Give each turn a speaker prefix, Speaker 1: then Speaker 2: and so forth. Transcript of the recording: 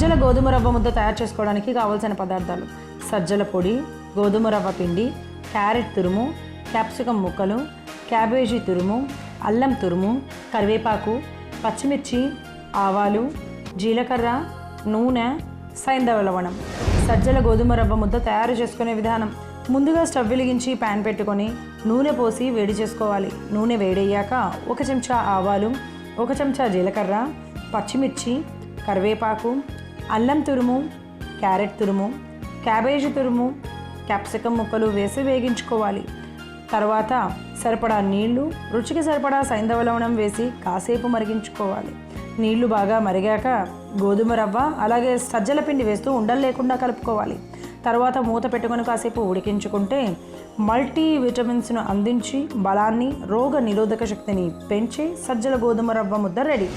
Speaker 1: సజ్జల గోధుమ రవ్వ ముద్ద తయారు చేసుకోవడానికి కావాల్సిన పదార్థాలు: సజ్జల పొడి, గోధుమ రవ్వ పిండి, క్యారెట్ తురుము, క్యాప్సికమ్ ముక్కలు, క్యాబేజీ తురుము, అల్లం తురుము, కరివేపాకు, పచ్చిమిర్చి, ఆవాలు, జీలకర్ర, నూనె, సైంధవ లవణం. సజ్జల గోధుమ రవ్వ ముద్ద తయారు చేసుకునే విధానం: ముందుగా స్టవ్ వెలిగించి ప్యాన్ పెట్టుకొని నూనె పోసి వేడి చేసుకోవాలి. నూనె వేడయ్యాక 1 చెంచా ఆవాలు, 1 చెంచా జీలకర్ర, పచ్చిమిర్చి, కరివేపాకు, అల్లం తురుము, క్యారెట్ తురుము, క్యాబేజీ తురుము, క్యాప్సికమ్ ముక్కలు వేసి వేగించుకోవాలి. తర్వాత సరిపడా నీళ్లు, రుచికి సరిపడా సైంధవ లవణం వేసి కాసేపు మరిగించుకోవాలి. నీళ్లు బాగా మరిగాక గోధుమ రవ్వ అలాగే సజ్జల పిండి వేస్తూ ఉండలు లేకుండా కలుపుకోవాలి. తర్వాత మూత పెట్టుకొని కాసేపు ఉడికించుకుంటే మల్టీ విటమిన్స్ను అందించి బలాన్ని, రోగ నిరోధక శక్తిని పెంచే సజ్జల గోధుమ రవ్వ ముద్ద రెడీ.